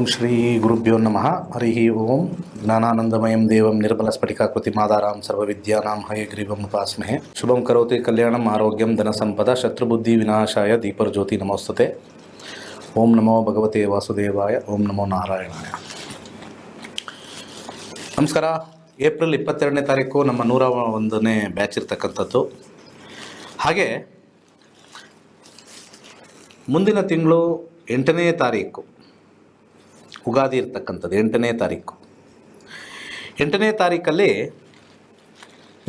ಓಂ ಶ್ರೀ ಗುರುಭ್ಯೋ ನಮಃ. ಹರಿ ಓಂ. ಜ್ಞಾನಾನಂದಮಯಂ ದೇವಂ ನಿರ್ಮಲಸ್ಫಟಿಕಾಕೃತಿಮಾದಾರಾಂ ಸರ್ವವಿದ್ಯಾನಾಂ ಹಯಗ್ರೀವಂ ಉಪಾಸ್ಮಹೇ. ಶುಭಂ ಕರೋತಿ ಕಲ್ಯಾಣಂ ಆರೋಗ್ಯಂ ಧನಸಂಪದ ಶತ್ರುಬುದ್ಧಿ ವಿನಾಶಾಯ ದೀಪರ್ಜ್ಯೋತಿ ನಮೋಸ್ತುತೆ. ಓಂ ನಮೋ ಭಗವತೆ ವಾಸುದೇವಾಯ. ಓಂ ನಮೋ ನಾರಾಯಣಾಯ. ನಮಸ್ಕಾರ. ಏಪ್ರಿಲ್ 22ನೇ ತಾರೀಕು ನಮ್ಮ 101ನೇ ಬ್ಯಾಚ್ ಇರ್ತಕ್ಕಂಥದ್ದು. ಹಾಗೆ ಮುಂದಿನ ತಿಂಗಳು 8ನೇ ತಾರೀಕು ಉಗಾದಿ ಇರ್ತಕ್ಕಂಥದ್ದು. 8ನೇ ತಾರೀಕು 8ನೇ ತಾರೀಕಲ್ಲಿ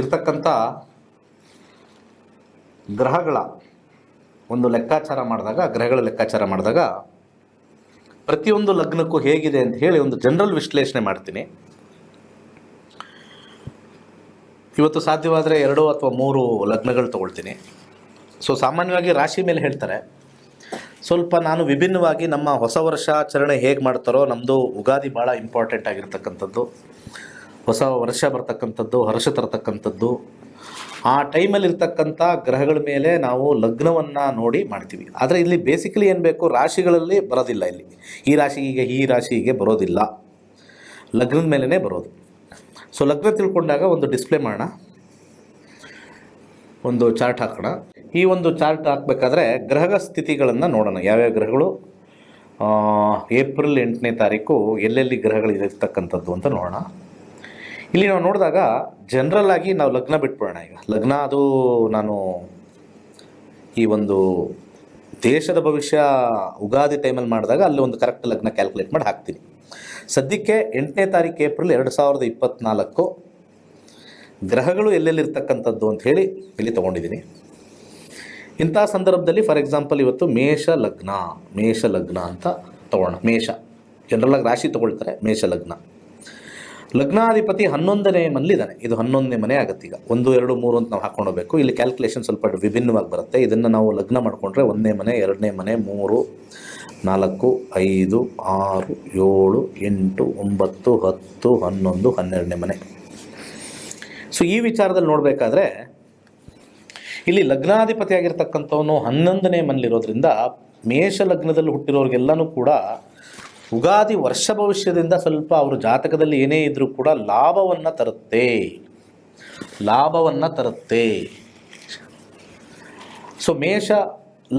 ಇರ್ತಕ್ಕಂಥ ಗ್ರಹಗಳ ಒಂದು ಲೆಕ್ಕಾಚಾರ ಮಾಡಿದಾಗ ಪ್ರತಿಯೊಂದು ಲಗ್ನಕ್ಕೂ ಹೇಗಿದೆ ಅಂತ ಹೇಳಿ ಒಂದು ಜನರಲ್ ವಿಶ್ಲೇಷಣೆ ಮಾಡ್ತೀನಿ. ಇವತ್ತು ಸಾಧ್ಯವಾದರೆ 2 ಅಥವಾ 3 ಲಗ್ನಗಳು ತಗೊಳ್ತೀನಿ. ಸಾಮಾನ್ಯವಾಗಿ ರಾಶಿ ಮೇಲೆ ಹೇಳ್ತಾರೆ. ಸ್ವಲ್ಪ ನಾನು ವಿಭಿನ್ನವಾಗಿ ನಮ್ಮ ಹೊಸ ವರ್ಷಾಚರಣೆ ಹೇಗೆ ಮಾಡ್ತಾರೋ, ನಮ್ಮದು ಉಗಾದಿ ಭಾಳ ಇಂಪಾರ್ಟೆಂಟ್ ಆಗಿರ್ತಕ್ಕಂಥದ್ದು. ಹೊಸ ವರ್ಷ ಬರ್ತಕ್ಕಂಥದ್ದು, ಹರ್ಷ ತರ್ತಕ್ಕಂಥದ್ದು. ಆ ಟೈಮಲ್ಲಿರ್ತಕ್ಕಂಥ ಗ್ರಹಗಳ ಮೇಲೆ ನಾವು ಲಗ್ನವನ್ನು ನೋಡಿ ಮಾಡ್ತೀವಿ. ಆದರೆ ಇಲ್ಲಿ ಬೇಸಿಕಲಿ ಏನು ಬೇಕು, ರಾಶಿಗಳಲ್ಲಿ ಬರೋದಿಲ್ಲ. ಇಲ್ಲಿ ಈ ರಾಶಿಗೆ ಬರೋದಿಲ್ಲ, ಲಗ್ನದ ಮೇಲೇ ಬರೋದು. ಲಗ್ನ ತಿಳ್ಕೊಂಡಾಗ ಒಂದು ಡಿಸ್ಪ್ಲೇ ಮಾಡೋಣ, ಒಂದು ಚಾರ್ಟ್ ಹಾಕೋಣ. ಈ ಒಂದು ಚಾರ್ಟ್ ಹಾಕಬೇಕಾದ್ರೆ ಗ್ರಹ ಸ್ಥಿತಿಗಳನ್ನು ನೋಡೋಣ. ಯಾವ್ಯಾವ ಗ್ರಹಗಳು ಏಪ್ರಿಲ್ 8ನೇ ತಾರೀಕು ಎಲ್ಲೆಲ್ಲಿ ಗ್ರಹಗಳು ಇರ್ತಕ್ಕಂಥದ್ದು ಅಂತ ನೋಡೋಣ. ಇಲ್ಲಿ ನಾವು ನೋಡಿದಾಗ ಜನರಲ್ ಆಗಿ ನಾವು ಲಗ್ನ ಬಿಟ್ಬಿಡೋಣ. ಈಗ ಲಗ್ನ ಅದು ನಾನು ಈ ಒಂದು ದೇಶದ ಭವಿಷ್ಯ ಉಗಾದಿ ಟೈಮಲ್ಲಿ ಮಾಡಿದಾಗ ಅಲ್ಲಿ ಒಂದು ಕರೆಕ್ಟ್ ಲಗ್ನ ಕ್ಯಾಲ್ಕುಲೇಟ್ ಮಾಡಿ ಹಾಕ್ತೀನಿ. ಸದ್ಯಕ್ಕೆ 8ನೇ ತಾರೀಕು ಏಪ್ರಿಲ್ 2024 ಗ್ರಹಗಳು ಎಲ್ಲೆಲ್ಲಿರ್ತಕ್ಕಂಥದ್ದು ಅಂತ ಹೇಳಿ ಇಲ್ಲಿ ತೊಗೊಂಡಿದ್ದೀನಿ. ಇಂಥ ಸಂದರ್ಭದಲ್ಲಿ ಫಾರ್ ಎಕ್ಸಾಂಪಲ್ ಇವತ್ತು ಮೇಷ ಲಗ್ನ ಅಂತ ತೊಗೊಳ್ಳೋಣ. ಮೇಷ ಜನರಲಾಗಿ ರಾಶಿ ತೊಗೊಳ್ತಾರೆ. ಮೇಷ ಲಗ್ನಾಧಿಪತಿ 11ನೇ ಮನೇಲಿದ್ದಾನೆ. ಇದು 11ನೇ ಮನೆ ಆಗುತ್ತೆ. ಈಗ 1, 2, 3 ಅಂತ ನಾವು ಹಾಕೊಂಡು ಹೋಗಬೇಕು. ಇಲ್ಲಿ ಕ್ಯಾಲ್ಕುಲೇಷನ್ ಸ್ವಲ್ಪ ವಿಭಿನ್ನವಾಗಿ ಬರುತ್ತೆ. ಇದನ್ನು ನಾವು ಲಗ್ನ ಮಾಡಿಕೊಂಡ್ರೆ 1ನೇ ಮನೆ, 2ನೇ ಮನೆ, 3, 4, 5, 6, 7, 8, 9, 10, 11, 12ನೇ ಮನೆ. ಈ ವಿಚಾರದಲ್ಲಿ ನೋಡಬೇಕಾದ್ರೆ ಇಲ್ಲಿ ಲಗ್ನಾಧಿಪತಿ ಆಗಿರ್ತಕ್ಕಂಥವನು 11ನೇ ಮನೇಲಿರೋದ್ರಿಂದ ಮೇಷ ಲಗ್ನದಲ್ಲಿ ಹುಟ್ಟಿರೋರಿಗೆಲ್ಲನೂ ಕೂಡ ಉಗಾದಿ ವರ್ಷ ಭವಿಷ್ಯದಿಂದ ಸ್ವಲ್ಪ ಅವ್ರ ಜಾತಕದಲ್ಲಿ ಏನೇ ಇದ್ದರೂ ಕೂಡ ಲಾಭವನ್ನು ತರುತ್ತೆ. ಮೇಷ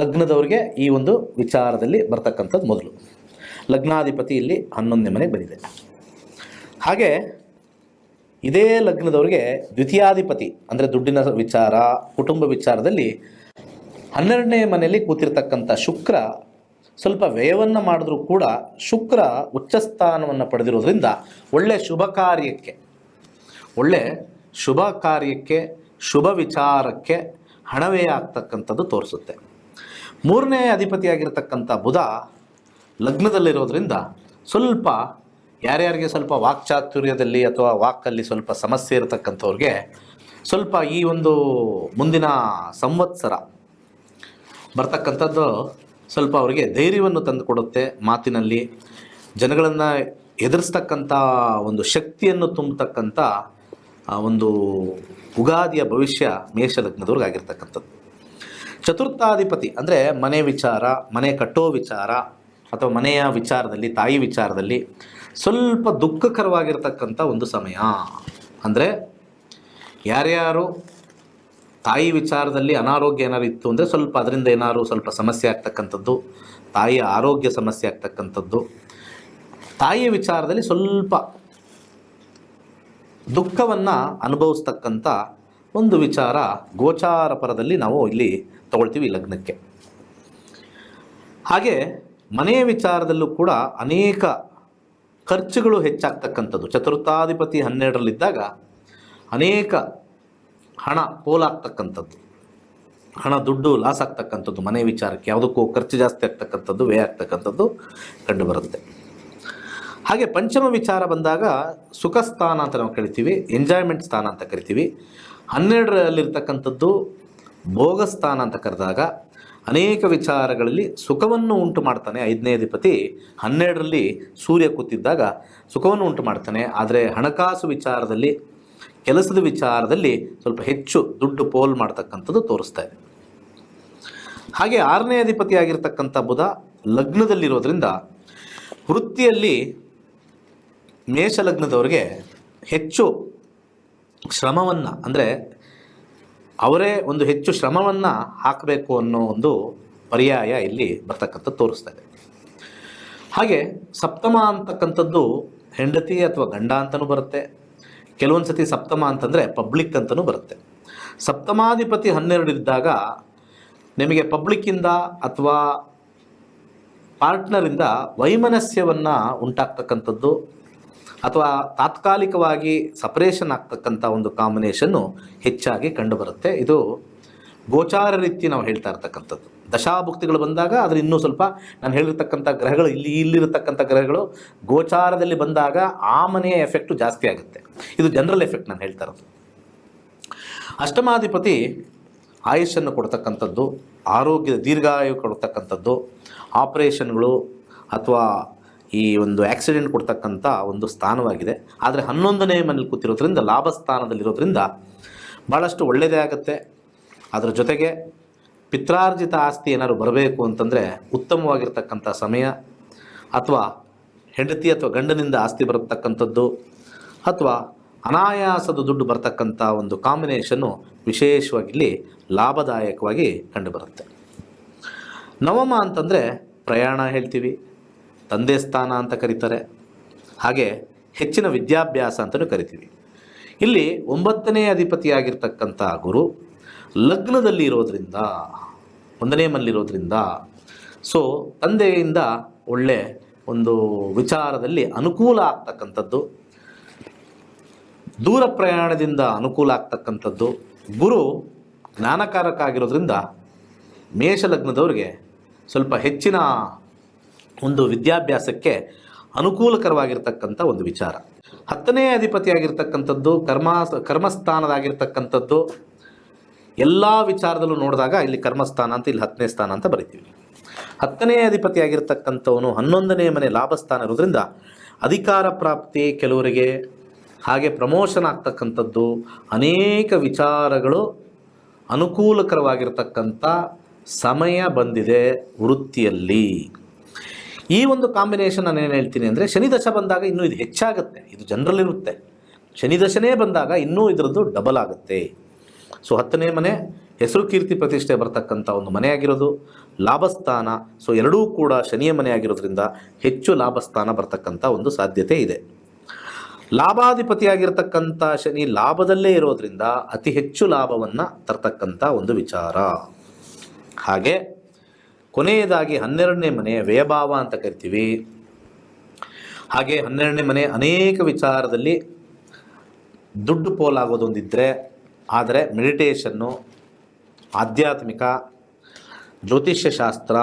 ಲಗ್ನದವ್ರಿಗೆ ಈ ಒಂದು ವಿಚಾರದಲ್ಲಿ ಬರ್ತಕ್ಕಂಥದ್ದು ಮೊದಲು. ಲಗ್ನಾಧಿಪತಿ ಇಲ್ಲಿ 11ನೇ ಮನೆಗೆ ಬಂದಿದೆ. ಹಾಗೆ ಇದೇ ಲಗ್ನದವ್ರಿಗೆ ದ್ವಿತೀಯಾಧಿಪತಿ ಅಂದರೆ ದುಡ್ಡಿನ ವಿಚಾರ, ಕುಟುಂಬ ವಿಚಾರದಲ್ಲಿ 12ನೇ ಮನೆಯಲ್ಲಿ ಕೂತಿರ್ತಕ್ಕಂಥ ಶುಕ್ರ ಸ್ವಲ್ಪ ವ್ಯಯವನ್ನು ಮಾಡಿದ್ರೂ ಕೂಡ ಶುಕ್ರ ಉಚ್ಚಸ್ಥಾನವನ್ನು ಪಡೆದಿರೋದ್ರಿಂದ ಒಳ್ಳೆಯ ಶುಭ ಕಾರ್ಯಕ್ಕೆ ಶುಭ ವಿಚಾರಕ್ಕೆ ಹಣವೇ ಆಗ್ತಕ್ಕಂಥದ್ದು ತೋರಿಸುತ್ತೆ. 3ನೇ ಅಧಿಪತಿಯಾಗಿರ್ತಕ್ಕಂಥ ಬುಧ ಲಗ್ನದಲ್ಲಿರೋದ್ರಿಂದ ಸ್ವಲ್ಪ ಯಾರ್ಯಾರಿಗೆ ಸ್ವಲ್ಪ ವಾಕ್ಚಾತುರ್ಯದಲ್ಲಿ ಅಥವಾ ವಾಕಲ್ಲಿ ಸ್ವಲ್ಪ ಸಮಸ್ಯೆ ಇರತಕ್ಕಂಥವ್ರಿಗೆ ಸ್ವಲ್ಪ ಈ ಒಂದು ಮುಂದಿನ ಸಂವತ್ಸರ ಬರ್ತಕ್ಕಂಥದ್ದು ಸ್ವಲ್ಪ ಅವರಿಗೆ ಧೈರ್ಯವನ್ನು ತಂದು ಕೊಡುತ್ತೆ. ಮಾತಿನಲ್ಲಿ ಜನಗಳನ್ನು ಎದುರಿಸ್ತಕ್ಕಂಥ ಒಂದು ಶಕ್ತಿಯನ್ನು ತುಂಬತಕ್ಕಂಥ ಒಂದು ಉಗಾದಿಯ ಭವಿಷ್ಯ ಮೇಷ ಲಗ್ನದವ್ರಿಗಾಗಿರ್ತಕ್ಕಂಥದ್ದು. ಚತುರ್ಥಾಧಿಪತಿ ಅಂದರೆ ಮನೆ ವಿಚಾರ, ಮನೆ ಕಟ್ಟೋ ವಿಚಾರ ಅಥವಾ ಮನೆಯ ವಿಚಾರದಲ್ಲಿ, ತಾಯಿ ವಿಚಾರದಲ್ಲಿ ಸ್ವಲ್ಪ ದುಃಖಕರವಾಗಿರ್ತಕ್ಕಂಥ ಒಂದು ಸಮಯ. ಅಂದರೆ ಯಾರ್ಯಾರು ತಾಯಿ ವಿಚಾರದಲ್ಲಿ ಅನಾರೋಗ್ಯ ಏನಾದ್ರು ಇತ್ತು ಅಂದರೆ ಸ್ವಲ್ಪ ಅದರಿಂದ ಏನಾದ್ರು ಸ್ವಲ್ಪ ಸಮಸ್ಯೆ ಆಗ್ತಕ್ಕಂಥದ್ದು, ತಾಯಿಯ ಆರೋಗ್ಯ ಸಮಸ್ಯೆ ಆಗ್ತಕ್ಕಂಥದ್ದು, ತಾಯಿಯ ವಿಚಾರದಲ್ಲಿ ಸ್ವಲ್ಪ ದುಃಖವನ್ನು ಅನುಭವಿಸ್ತಕ್ಕಂಥ ಒಂದು ವಿಚಾರ ಗೋಚಾರ ಪರದಲ್ಲಿ ನಾವು ಇಲ್ಲಿ ತಗೊಳ್ತೀವಿ ಲಗ್ನಕ್ಕೆ. ಹಾಗೆ ಮನೆಯ ವಿಚಾರದಲ್ಲೂ ಕೂಡ ಅನೇಕ ಖರ್ಚುಗಳು ಹೆಚ್ಚಾಗ್ತಕ್ಕಂಥದ್ದು. ಚತುರ್ಥಾಧಿಪತಿ 12ರಲ್ಲಿದ್ದಾಗ ಅನೇಕ ಹಣ ಪೋಲಾಗ್ತಕ್ಕಂಥದ್ದು, ದುಡ್ಡು ಲಾಸ್ ಆಗ್ತಕ್ಕಂಥದ್ದು, ಮನೆ ವಿಚಾರಕ್ಕೆ ಯಾವುದಕ್ಕೂ ಖರ್ಚು ಜಾಸ್ತಿ ಆಗ್ತಕ್ಕಂಥದ್ದು, ವ್ಯಯ ಆಗ್ತಕ್ಕಂಥದ್ದು ಕಂಡುಬರುತ್ತೆ. ಹಾಗೆ ಪಂಚಮ ವಿಚಾರ ಬಂದಾಗ ಸುಖ ಸ್ಥಾನ ಅಂತ ನಾವು ಕರಿತೀವಿ, ಎಂಜಾಯ್ಮೆಂಟ್ ಸ್ಥಾನ ಅಂತ ಕರಿತೀವಿ. 12ರಲ್ಲಿರ್ತಕ್ಕಂಥದ್ದು ಭೋಗ ಸ್ಥಾನ ಅಂತ ಕರೆದಾಗ ಅನೇಕ ವಿಚಾರಗಳಲ್ಲಿ ಸುಖವನ್ನು ಉಂಟು ಮಾಡ್ತಾನೆ. 5ನೇ ಅಧಿಪತಿ 12ರಲ್ಲಿ ಸೂರ್ಯ ಕೂತಿದ್ದಾಗ ಸುಖವನ್ನು ಉಂಟು ಮಾಡ್ತಾನೆ. ಆದರೆ ಹಣಕಾಸು ವಿಚಾರದಲ್ಲಿ, ಕೆಲಸದ ವಿಚಾರದಲ್ಲಿ ಸ್ವಲ್ಪ ಹೆಚ್ಚು ದುಡ್ಡು ಪೋಲ್ ಮಾಡ್ತಕ್ಕಂಥದ್ದು ತೋರಿಸ್ತಾ ಇದೆ. ಹಾಗೆ 6ನೇ ಅಧಿಪತಿಯಾಗಿರ್ತಕ್ಕಂಥ ಬುಧ ಲಗ್ನದಲ್ಲಿರೋದ್ರಿಂದ ವೃತ್ತಿಯಲ್ಲಿ ಮೇಷಲಗ್ನದವ್ರಿಗೆ ಹೆಚ್ಚು ಶ್ರಮವನ್ನು, ಅಂದರೆ ಅವರೇ ಒಂದು ಹೆಚ್ಚು ಶ್ರಮವನ್ನು ಹಾಕಬೇಕು ಅನ್ನೋ ಒಂದು ಪರ್ಯಾಯ ಇಲ್ಲಿ ಬರ್ತಕ್ಕಂಥದ್ದು ತೋರಿಸ್ತಾ ಇದೆ. ಹಾಗೆ ಸಪ್ತಮ ಅಂತಕ್ಕಂಥದ್ದು ಹೆಂಡತಿ ಅಥವಾ ಗಂಡ ಅಂತಲೂ ಬರುತ್ತೆ. ಕೆಲವೊಂದು ಸತಿ ಸಪ್ತಮ ಅಂತಂದರೆ ಪಬ್ಲಿಕ್ ಅಂತಲೂ ಬರುತ್ತೆ. ಸಪ್ತಮಾಧಿಪತಿ 12 ಇದ್ದಾಗ ನಿಮಗೆ ಪಬ್ಲಿಕ್ಕಿಂದ ಅಥವಾ ಪಾರ್ಟ್ನರಿಂದ ವೈಮನಸ್ಯವನ್ನು ಉಂಟಾಗ್ತಕ್ಕಂಥದ್ದು ಅಥವಾ ತಾತ್ಕಾಲಿಕವಾಗಿ ಸಪರೇಷನ್ ಆಗ್ತಕ್ಕಂಥ ಒಂದು ಕಾಂಬಿನೇಷನ್ನು ಹೆಚ್ಚಾಗಿ ಕಂಡುಬರುತ್ತೆ. ಇದು ಗೋಚಾರ ರೀತಿ ನಾವು ಹೇಳ್ತಾ ಇರ್ತಕ್ಕಂಥದ್ದು. ದಶಾಭುಕ್ತಿಗಳು ಬಂದಾಗ ಅದ್ರ ಇನ್ನೂ ಸ್ವಲ್ಪ ನಾನು ಹೇಳಿರ್ತಕ್ಕಂಥ ಗ್ರಹಗಳು ಇಲ್ಲಿರತಕ್ಕಂಥ ಗ್ರಹಗಳು ಗೋಚಾರದಲ್ಲಿ ಬಂದಾಗ ಆ ಮನೆಯ ಎಫೆಕ್ಟು ಜಾಸ್ತಿ ಆಗುತ್ತೆ. ಇದು ಜನರಲ್ ಎಫೆಕ್ಟ್ ನಾನು ಹೇಳ್ತಾ ಇರೋದು. ಅಷ್ಟಮಾಧಿಪತಿ ಆಯುಷನ್ನು ಕೊಡ್ತಕ್ಕಂಥದ್ದು, ಆರೋಗ್ಯದ ದೀರ್ಘಾಯು ಕೊಡ್ತಕ್ಕಂಥದ್ದು, ಆಪರೇಷನ್ಗಳು ಅಥವಾ ಈ ಒಂದು ಆಕ್ಸಿಡೆಂಟ್ ಕೊಡ್ತಕ್ಕಂಥ ಒಂದು ಸ್ಥಾನವಾಗಿದೆ. ಆದರೆ 11ನೇ ಮನೇಲಿ ಕೂತಿರೋದ್ರಿಂದ ಲಾಭ ಸ್ಥಾನದಲ್ಲಿರೋದ್ರಿಂದ ಭಾಳಷ್ಟು ಒಳ್ಳೆಯದೇ ಆಗುತ್ತೆ. ಅದರ ಜೊತೆಗೆ ಪಿತ್ರಾರ್ಜಿತ ಆಸ್ತಿ ಏನಾದ್ರು ಬರಬೇಕು ಅಂತಂದರೆ ಉತ್ತಮವಾಗಿರ್ತಕ್ಕಂಥ ಸಮಯ, ಅಥವಾ ಹೆಂಡತಿ ಅಥವಾ ಗಂಡನಿಂದ ಆಸ್ತಿ ಬರತಕ್ಕಂಥದ್ದು ಅಥವಾ ಅನಾಯಾಸದ ದುಡ್ಡು ಬರ್ತಕ್ಕಂಥ ಒಂದು ಕಾಂಬಿನೇಷನ್ನು ವಿಶೇಷವಾಗಿ ಇಲ್ಲಿ ಲಾಭದಾಯಕವಾಗಿ ಕಂಡುಬರುತ್ತೆ. ನವಮ ಅಂತಂದರೆ ಪ್ರಯಾಣ ಹೇಳ್ತೀವಿ, ತಂದೆ ಸ್ಥಾನ ಅಂತ ಕರೀತಾರೆ, ಹಾಗೆ ಹೆಚ್ಚಿನ ವಿದ್ಯಾಭ್ಯಾಸ ಅಂತಲೂ ಕರಿತೀವಿ. ಇಲ್ಲಿ 9ನೇ ಅಧಿಪತಿಯಾಗಿರ್ತಕ್ಕಂಥ ಗುರು ಲಗ್ನದಲ್ಲಿ ಇರೋದ್ರಿಂದ, 1ನೇ ಮನೆಯಲ್ಲಿರೋದ್ರಿಂದ ತಂದೆಯಿಂದ ಒಳ್ಳೆ ಒಂದು ವಿಚಾರದಲ್ಲಿ ಅನುಕೂಲ ಆಗ್ತಕ್ಕಂಥದ್ದು, ದೂರ ಪ್ರಯಾಣದಿಂದ ಅನುಕೂಲ ಆಗ್ತಕ್ಕಂಥದ್ದು. ಗುರು ಜ್ಞಾನಕಾರಕ ಆಗಿರೋದ್ರಿಂದ ಮೇಷಲಗ್ನದವ್ರಿಗೆ ಸ್ವಲ್ಪ ಹೆಚ್ಚಿನ ಒಂದು ವಿದ್ಯಾಭ್ಯಾಸಕ್ಕೆ ಅನುಕೂಲಕರವಾಗಿರ್ತಕ್ಕಂಥ ಒಂದು ವಿಚಾರ. 10ನೇ ಅಧಿಪತಿಯಾಗಿರ್ತಕ್ಕಂಥದ್ದು ಕರ್ಮಸ್ಥಾನದಾಗಿರ್ತಕ್ಕಂಥದ್ದು. ಎಲ್ಲ ವಿಚಾರದಲ್ಲೂ ನೋಡಿದಾಗ ಇಲ್ಲಿ ಕರ್ಮಸ್ಥಾನ ಅಂತ, ಇಲ್ಲಿ 10ನೇ ಸ್ಥಾನ ಅಂತ ಬರಿತೀವಿ. 10ನೇ ಅಧಿಪತಿಯಾಗಿರ್ತಕ್ಕಂಥವನು 11ನೇ ಮನೆ ಲಾಭಸ್ಥಾನ ಇರೋದ್ರಿಂದ ಅಧಿಕಾರ ಪ್ರಾಪ್ತಿ ಕೆಲವರಿಗೆ, ಹಾಗೆ ಪ್ರಮೋಷನ್ ಆಗ್ತಕ್ಕಂಥದ್ದು, ಅನೇಕ ವಿಚಾರಗಳು ಅನುಕೂಲಕರವಾಗಿರ್ತಕ್ಕಂಥ ಸಮಯ ಬಂದಿದೆ ವೃತ್ತಿಯಲ್ಲಿ. ಈ ಒಂದು ಕಾಂಬಿನೇಷನ್ ನಾನು ಏನು ಹೇಳ್ತೀನಿ ಅಂದರೆ, ಶನಿ ದಶ ಬಂದಾಗ ಇನ್ನೂ ಇದು ಹೆಚ್ಚಾಗುತ್ತೆ. ಇದು ಜನರಲ್ ಇರುತ್ತೆ. ಶನಿ ದಶನೇ ಬಂದಾಗ ಇನ್ನೂ ಇದರದ್ದು ಡಬಲ್ ಆಗುತ್ತೆ. 10ನೇ ಮನೆ ಹೆಸರು ಕೀರ್ತಿ ಪ್ರತಿಷ್ಠೆ ಬರ್ತಕ್ಕಂಥ ಒಂದು ಮನೆಯಾಗಿರೋದು, ಲಾಭಸ್ಥಾನ. ಎರಡೂ ಕೂಡ ಶನಿಯ ಮನೆ ಆಗಿರೋದ್ರಿಂದ ಹೆಚ್ಚು ಲಾಭಸ್ಥಾನ ಬರ್ತಕ್ಕಂಥ ಒಂದು ಸಾಧ್ಯತೆ ಇದೆ. ಲಾಭಾಧಿಪತಿಯಾಗಿರ್ತಕ್ಕಂಥ ಶನಿ ಲಾಭದಲ್ಲೇ ಇರೋದ್ರಿಂದ ಅತಿ ಹೆಚ್ಚು ಲಾಭವನ್ನು ತರ್ತಕ್ಕಂಥ ಒಂದು ವಿಚಾರ. ಹಾಗೆ ಕೊನೆಯದಾಗಿ 12ನೇ ಮನೆ ವ್ಯಯಭಾವ ಅಂತ ಕರಿತೀವಿ. ಹಾಗೆ 12ನೇ ಮನೆ ಅನೇಕ ವಿಚಾರದಲ್ಲಿ ದುಡ್ಡು ಪೋಲಾಗೋದೊಂದಿದ್ದರೆ, ಆದರೆ ಮೆಡಿಟೇಷನ್ನು, ಆಧ್ಯಾತ್ಮಿಕ, ಜ್ಯೋತಿಷ್ಯ ಶಾಸ್ತ್ರ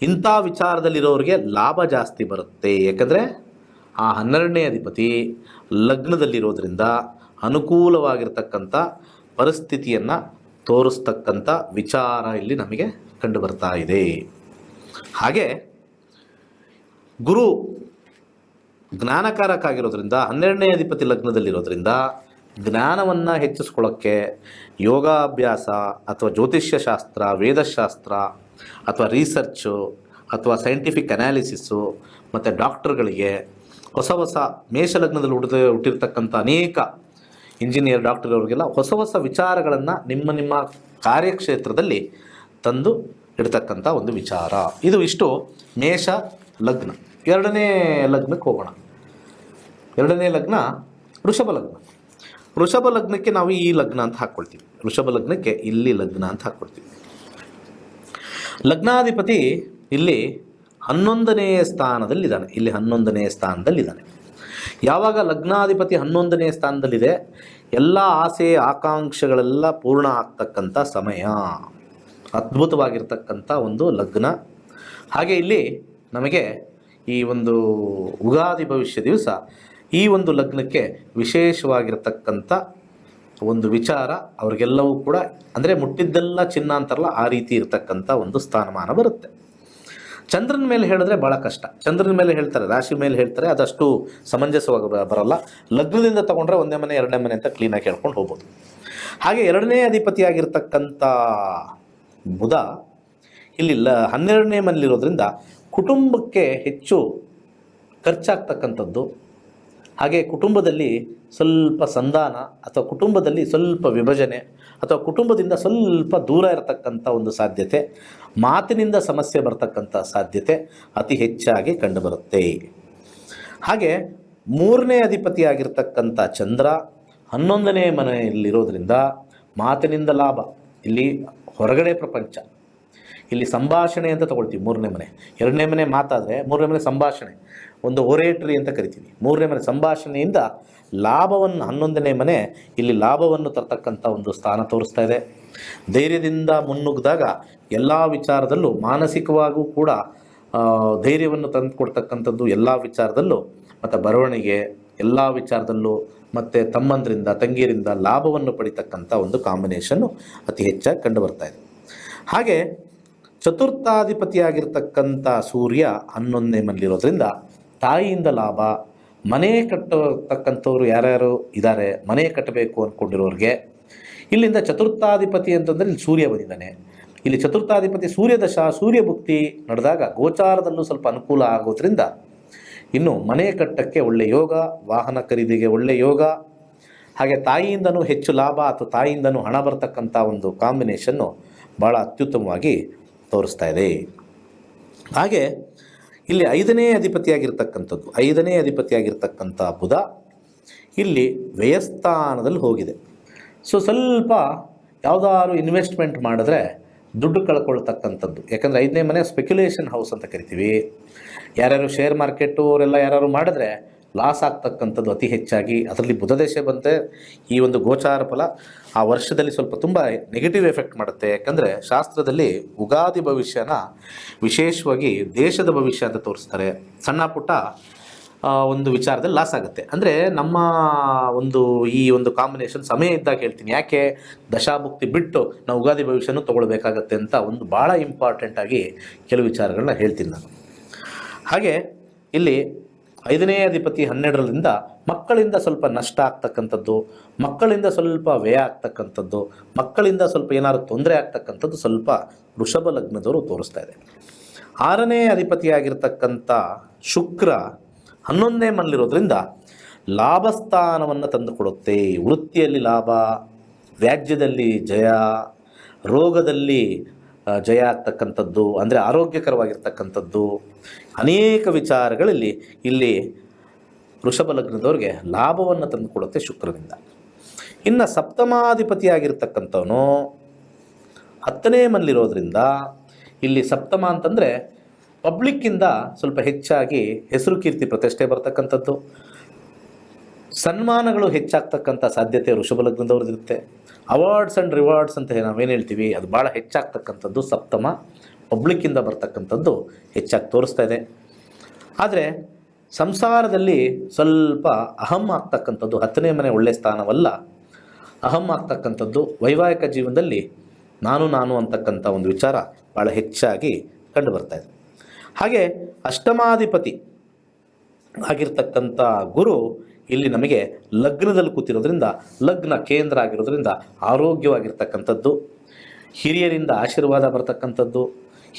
ಇಂಥ ವಿಚಾರದಲ್ಲಿರೋರಿಗೆ ಲಾಭ ಜಾಸ್ತಿ ಬರುತ್ತೆ. ಯಾಕಂದರೆ ಆ 12ನೇ ಅಧಿಪತಿ ಲಗ್ನದಲ್ಲಿರೋದ್ರಿಂದ ಅನುಕೂಲವಾಗಿರ್ತಕ್ಕಂಥ ಪರಿಸ್ಥಿತಿಯನ್ನು ತೋರಿಸ್ತಕ್ಕಂಥ ವಿಚಾರ ಇಲ್ಲಿ ನಮಗೆ ಕಂಡು ಬರ್ತಾ ಇದೆ. ಹಾಗೆ ಗುರು ಜ್ಞಾನಕಾರಕ ಆಗಿರೋದ್ರಿಂದ 12ನೇ ಅಧಿಪತಿ ಲಗ್ನದಲ್ಲಿರೋದ್ರಿಂದ ಜ್ಞಾನವನ್ನು ಹೆಚ್ಚಿಸ್ಕೊಳ್ಳೋಕ್ಕೆ ಯೋಗಾಭ್ಯಾಸ ಅಥವಾ ಜ್ಯೋತಿಷ್ಯ ಶಾಸ್ತ್ರ, ವೇದಶಾಸ್ತ್ರ ಅಥವಾ ರಿಸರ್ಚು ಅಥವಾ ಸೈಂಟಿಫಿಕ್ ಅನಾಲಿಸಿಸ್ಸು ಮತ್ತು ಡಾಕ್ಟರ್ಗಳಿಗೆ ಹೊಸ ಮೇಷಲಗ್ನದಲ್ಲಿ ಹುಟ್ಟಿರ್ತಕ್ಕಂಥ ಅನೇಕ ಇಂಜಿನಿಯರ್, ಡಾಕ್ಟರ್ ಅವರಿಗೆಲ್ಲ ಹೊಸ ವಿಚಾರಗಳನ್ನು ನಿಮ್ಮ ಕಾರ್ಯಕ್ಷೇತ್ರದಲ್ಲಿ ತಂದು ಇಡ್ತಕ್ಕಂಥ ಒಂದು ವಿಚಾರ. ಇಷ್ಟು ಮೇಷ ಲಗ್ನ. 2ನೇ ಲಗ್ನಕ್ಕೆ ಹೋಗೋಣ. 2ನೇ ಲಗ್ನ ವೃಷಭ ಲಗ್ನ. ವೃಷಭ ಲಗ್ನಕ್ಕೆ ನಾವು ಈ ಲಗ್ನ ಅಂತ ಹಾಕ್ಕೊಳ್ತೀವಿ. ವೃಷಭ ಲಗ್ನಕ್ಕೆ ಇಲ್ಲಿ ಲಗ್ನ ಅಂತ ಹಾಕ್ಕೊಳ್ತೀವಿ. ಲಗ್ನಾಧಿಪತಿ ಇಲ್ಲಿ 11ನೇ ಸ್ಥಾನದಲ್ಲಿದ್ದಾನೆ. ಇಲ್ಲಿ 11ನೇ ಸ್ಥಾನದಲ್ಲಿದ್ದಾನೆ. ಯಾವಾಗ ಲಗ್ನಾಧಿಪತಿ 11ನೇ ಸ್ಥಾನದಲ್ಲಿದೆ, ಎಲ್ಲ ಆಸೆ ಆಕಾಂಕ್ಷೆಗಳೆಲ್ಲ ಪೂರ್ಣ ಆಗ್ತಕ್ಕಂಥ ಸಮಯ. ಅದ್ಭುತವಾಗಿರ್ತಕ್ಕಂಥ ಒಂದು ಲಗ್ನ. ಹಾಗೆ ಇಲ್ಲಿ ನಮಗೆ ಈ ಒಂದು ಉಗಾದಿ ಭವಿಷ್ಯ ದಿವಸ ಈ ಒಂದು ಲಗ್ನಕ್ಕೆ ವಿಶೇಷವಾಗಿರ್ತಕ್ಕಂಥ ಒಂದು ವಿಚಾರ ಅವ್ರಿಗೆಲ್ಲವೂ ಕೂಡ, ಅಂದರೆ ಮುಟ್ಟಿದ್ದೆಲ್ಲ ಚಿನ್ನ ಅಂತಾರಲ್ಲ, ಆ ರೀತಿ ಇರತಕ್ಕಂಥ ಒಂದು ಸ್ಥಾನಮಾನ ಬರುತ್ತೆ. ಚಂದ್ರನ ಮೇಲೆ ಹೇಳಿದ್ರೆ ಭಾಳ ಕಷ್ಟ. ಚಂದ್ರನ ಮೇಲೆ ಹೇಳ್ತಾರೆ, ರಾಶಿ ಮೇಲೆ ಹೇಳ್ತಾರೆ, ಅದಷ್ಟು ಸಮಂಜಸವಾಗಿ ಬರಲ್ಲ. ಲಗ್ನದಿಂದ ತೊಗೊಂಡ್ರೆ 1ನೇ ಮನೆ 2ನೇ ಮನೆ ಅಂತ ಕ್ಲೀನಾಗಿ ಹೇಳ್ಕೊಂಡು ಹೋಗ್ಬೋದು. ಹಾಗೆ 2ನೇ ಅಧಿಪತಿಯಾಗಿರ್ತಕ್ಕಂಥ ಬುಧ ಇಲ್ಲಿ 12ನೇ ಮನೆಯಲ್ಲಿರೋದ್ರಿಂದ ಕುಟುಂಬಕ್ಕೆ ಹೆಚ್ಚು ಖರ್ಚಾಗ್ತಕ್ಕಂಥದ್ದು. ಹಾಗೆ ಕುಟುಂಬದಲ್ಲಿ ಸ್ವಲ್ಪ ಸಂಧಾನ ಅಥವಾ ಕುಟುಂಬದಲ್ಲಿ ಸ್ವಲ್ಪ ವಿಭಜನೆ ಅಥವಾ ಕುಟುಂಬದಿಂದ ಸ್ವಲ್ಪ ದೂರ ಇರತಕ್ಕಂಥ ಒಂದು ಸಾಧ್ಯತೆ, ಮಾತಿನಿಂದ ಸಮಸ್ಯೆ ಬರ್ತಕ್ಕಂಥ ಸಾಧ್ಯತೆ ಅತಿ ಹೆಚ್ಚಾಗಿ ಕಂಡುಬರುತ್ತೆ. ಹಾಗೆ 3ನೇ ಅಧಿಪತಿಯಾಗಿರ್ತಕ್ಕಂಥ ಚಂದ್ರ 11ನೇ ಮನೆಯಲ್ಲಿರೋದ್ರಿಂದ ಮಾತಿನಿಂದ ಲಾಭ. ಇಲ್ಲಿ ಹೊರಗಡೆ ಪ್ರಪಂಚ, ಇಲ್ಲಿ ಸಂಭಾಷಣೆ ಅಂತ ತಗೊಳ್ತೀವಿ 3ನೇ ಮನೆ. 2ನೇ ಮನೆ ಮಾತಾದರೆ 3ನೇ ಮನೆ ಸಂಭಾಷಣೆ, ಒಂದು ಒರೇಟ್ರಿ ಅಂತ ಕರಿತೀವಿ. 3ನೇ ಮನೆ ಸಂಭಾಷಣೆಯಿಂದ ಲಾಭವನ್ನು, 11ನೇ ಮನೆ ಇಲ್ಲಿ ಲಾಭವನ್ನು ತರ್ತಕ್ಕಂಥ ಒಂದು ಸ್ಥಾನ ತೋರಿಸ್ತಾ ಇದೆ. ಧೈರ್ಯದಿಂದ ಮುನ್ನುಗ್ಗಿದಾಗ ಎಲ್ಲ ವಿಚಾರದಲ್ಲೂ ಮಾನಸಿಕವಾಗೂ ಕೂಡ ಧೈರ್ಯವನ್ನು ತಂದು ಕೊಡ್ತಕ್ಕಂಥದ್ದು ಎಲ್ಲ ವಿಚಾರದಲ್ಲೂ, ಮತ್ತು ಬರವಣಿಗೆ ಎಲ್ಲ ವಿಚಾರದಲ್ಲೂ, ಮತ್ತು ತಮ್ಮಂದರಿಂದ ತಂಗಿಯರಿಂದ ಲಾಭವನ್ನು ಪಡಿತಕ್ಕಂಥ ಒಂದು ಕಾಂಬಿನೇಷನ್ನು ಅತಿ ಹೆಚ್ಚಾಗಿ ಕಂಡುಬರ್ತಾ ಇದೆ. ಹಾಗೆ ಚತುರ್ಥಾಧಿಪತಿಯಾಗಿರ್ತಕ್ಕಂಥ ಸೂರ್ಯ 11ನೇ ಮನೆಯಲ್ಲಿರೋದ್ರಿಂದ ತಾಯಿಯಿಂದ ಲಾಭ. ಮನೆ ಕಟ್ಟತಕ್ಕಂಥವ್ರು ಯಾರ್ಯಾರು ಇದ್ದಾರೆ, ಮನೆ ಕಟ್ಟಬೇಕು ಅಂದ್ಕೊಂಡಿರೋರಿಗೆ ಇಲ್ಲಿಂದ ಚತುರ್ಥಾಧಿಪತಿ ಅಂತಂದರೆ ಇಲ್ಲಿ ಸೂರ್ಯ ಬಂದಿದ್ದಾನೆ. ಇಲ್ಲಿ ಚತುರ್ಥಾಧಿಪತಿ ಸೂರ್ಯದಶ, ಸೂರ್ಯ ಭುಕ್ತಿ ನಡೆದಾಗ ಗೋಚಾರದಲ್ಲೂ ಸ್ವಲ್ಪ ಅನುಕೂಲ ಆಗೋದ್ರಿಂದ ಇನ್ನು ಮನೆ ಕಟ್ಟಕ್ಕೆ ಒಳ್ಳೆ ಯೋಗ, ವಾಹನ ಖರೀದಿಗೆ ಒಳ್ಳೆ ಯೋಗ, ಹಾಗೆ ತಾಯಿಯಿಂದನೂ ಹೆಚ್ಚು ಲಾಭ ಅಥವಾ ತಾಯಿಯಿಂದನೂ ಹಣ ಬರ್ತಕ್ಕಂಥ ಒಂದು ಕಾಂಬಿನೇಷನ್ನು ಭಾಳ ಅತ್ಯುತ್ತಮವಾಗಿ ತೋರಿಸ್ತಾ ಇದೆ. ಹಾಗೆ ಇಲ್ಲಿ 5ನೇ ಅಧಿಪತಿಯಾಗಿರ್ತಕ್ಕಂಥ ಬುಧ ಇಲ್ಲಿ ವ್ಯಯಸ್ಥಾನದಲ್ಲಿ ಹೋಗಿದೆ. ಸ್ವಲ್ಪ ಯಾವುದಾದ್ರು ಇನ್ವೆಸ್ಟ್ಮೆಂಟ್ ಮಾಡಿದ್ರೆ ದುಡ್ಡು ಕಳ್ಕೊಳ್ತಕ್ಕಂಥದ್ದು. ಯಾಕಂದರೆ 5ನೇ ಮನೆ ಸ್ಪೆಕ್ಯುಲೇಷನ್ ಹೌಸ್ ಅಂತ ಕರಿತೀವಿ. ಯಾರ್ಯಾರು ಶೇರ್ ಮಾರ್ಕೆಟು ಅವರೆಲ್ಲ ಯಾರು ಮಾಡಿದ್ರೆ ಲಾಸ್ ಆಗ್ತಕ್ಕಂಥದ್ದು ಅತಿ ಹೆಚ್ಚಾಗಿ. ಅದರಲ್ಲಿ ಬುಧ ದೇಶ ಬಂತೆ. ಈ ಒಂದು ಗೋಚಾರ ಫಲ ಆ ವರ್ಷದಲ್ಲಿ ಸ್ವಲ್ಪ ತುಂಬ ನೆಗೆಟಿವ್ ಎಫೆಕ್ಟ್ ಮಾಡುತ್ತೆ. ಯಾಕಂದರೆ ಶಾಸ್ತ್ರದಲ್ಲಿ ಉಗಾದಿ ಭವಿಷ್ಯನ ವಿಶೇಷವಾಗಿ ದೇಶದ ಭವಿಷ್ಯ ಅಂತ ತೋರಿಸ್ತಾರೆ. ಸಣ್ಣ ಪುಟ್ಟ ಒಂದು ವಿಚಾರದಲ್ಲಿ ಲಾಸ್ ಆಗುತ್ತೆ. ಅಂದರೆ ನಮ್ಮ ಈ ಒಂದು ಕಾಂಬಿನೇಷನ್ ಸಮಯ ಇದ್ದಾಗ ಹೇಳ್ತೀನಿ, ಯಾಕೆ ದಶಾಭುಕ್ತಿ ಬಿಟ್ಟು ನಾವು ಉಗಾದಿ ಭವಿಷ್ಯನೂ ತೊಗೊಳ್ಬೇಕಾಗತ್ತೆ ಅಂತ ಒಂದು ಭಾಳ ಇಂಪಾರ್ಟೆಂಟಾಗಿ ಕೆಲವು ವಿಚಾರಗಳನ್ನ ಹೇಳ್ತೀನಿ ನಾನು. ಹಾಗೆ ಇಲ್ಲಿ 5ನೇ ಅಧಿಪತಿ 12ರಿಂದ ಮಕ್ಕಳಿಂದ ಸ್ವಲ್ಪ ನಷ್ಟ ಆಗ್ತಕ್ಕಂಥದ್ದು, ಮಕ್ಕಳಿಂದ ಸ್ವಲ್ಪ ವ್ಯಯ ಆಗ್ತಕ್ಕಂಥದ್ದು, ಮಕ್ಕಳಿಂದ ಸ್ವಲ್ಪ ಏನಾದ್ರು ತೊಂದರೆ ಆಗ್ತಕ್ಕಂಥದ್ದು ಸ್ವಲ್ಪ ವೃಷಭ ಲಗ್ನದವರು ತೋರಿಸ್ತಾ ಇದೆ. 6ನೇ ಅಧಿಪತಿಯಾಗಿರ್ತಕ್ಕಂಥ ಶುಕ್ರ 11ನೇ ಮನೆಯಲ್ಲಿರೋದ್ರಿಂದ ಲಾಭಸ್ಥಾನವನ್ನು ತಂದು ಕೊಡುತ್ತೆ. ವೃತ್ತಿಯಲ್ಲಿ ಲಾಭ, ವ್ಯಾಜ್ಯದಲ್ಲಿ ಜಯ, ರೋಗದಲ್ಲಿ ಜಯ ಆಗ್ತಕ್ಕಂಥದ್ದು, ಅಂದರೆ ಆರೋಗ್ಯಕರವಾಗಿರ್ತಕ್ಕಂಥದ್ದು, ಅನೇಕ ವಿಚಾರಗಳಲ್ಲಿ ಇಲ್ಲಿ ವೃಷಭ ಲಗ್ನದವ್ರಿಗೆ ಲಾಭವನ್ನು ತಂದು ಕೊಡುತ್ತೆ ಶುಕ್ರನಿಂದ. ಇನ್ನು ಸಪ್ತಮಾಧಿಪತಿಯಾಗಿರ್ತಕ್ಕಂಥವನು 10ನೇ ಮನೆಯಲ್ಲಿರೋದ್ರಿಂದ ಇಲ್ಲಿ ಸಪ್ತಮ ಅಂತಂದರೆ ಪಬ್ಲಿಕ್ಕಿಂದ ಸ್ವಲ್ಪ ಹೆಚ್ಚಾಗಿ ಹೆಸರು ಕೀರ್ತಿ ಪ್ರತಿಷ್ಠೆ ಬರ್ತಕ್ಕಂಥದ್ದು, ಸನ್ಮಾನಗಳು ಹೆಚ್ಚಾಗ್ತಕ್ಕಂಥ ಸಾಧ್ಯತೆ ವೃಷಭ ಲಗ್ನದವ್ರದ್ದಿರುತ್ತೆ. ಅವಾರ್ಡ್ಸ್ ಆ್ಯಂಡ್ ರಿವಾರ್ಡ್ಸ್ ಅಂತ ನಾವೇನು ಹೇಳ್ತೀವಿ ಅದು ಭಾಳ ಹೆಚ್ಚಾಗ್ತಕ್ಕಂಥದ್ದು ಸಪ್ತಮ, ಪಬ್ಲಿಕ್ಕಿಂದ ಬರ್ತಕ್ಕಂಥದ್ದು ಹೆಚ್ಚಾಗಿ ತೋರಿಸ್ತಾ ಇದೆ. ಆದರೆ ಸಂಸಾರದಲ್ಲಿ ಸ್ವಲ್ಪ ಅಹಂ ಆಗ್ತಕ್ಕಂಥದ್ದು, 10ನೇ ಮನೆ ಒಳ್ಳೆಯ ಸ್ಥಾನವಲ್ಲ, ಅಹಂ ಆಗ್ತಕ್ಕಂಥದ್ದು, ವೈವಾಹಿಕ ಜೀವನದಲ್ಲಿ ನಾನು ಅಂತಕ್ಕಂಥ ಒಂದು ವಿಚಾರ ಭಾಳ ಹೆಚ್ಚಾಗಿ ಕಂಡು ಬರ್ತಾ ಇದೆ. ಹಾಗೆ ಅಷ್ಟಮಾಧಿಪತಿ ಆಗಿರ್ತಕ್ಕಂಥ ಗುರು ಇಲ್ಲಿ ನಮಗೆ ಲಗ್ನದಲ್ಲಿ ಕೂತಿರೋದ್ರಿಂದ, ಲಗ್ನ ಕೇಂದ್ರ ಆಗಿರೋದ್ರಿಂದ ಆರೋಗ್ಯವಾಗಿರ್ತಕ್ಕಂಥದ್ದು, ಹಿರಿಯರಿಂದ ಆಶೀರ್ವಾದ ಬರ್ತಕ್ಕಂಥದ್ದು,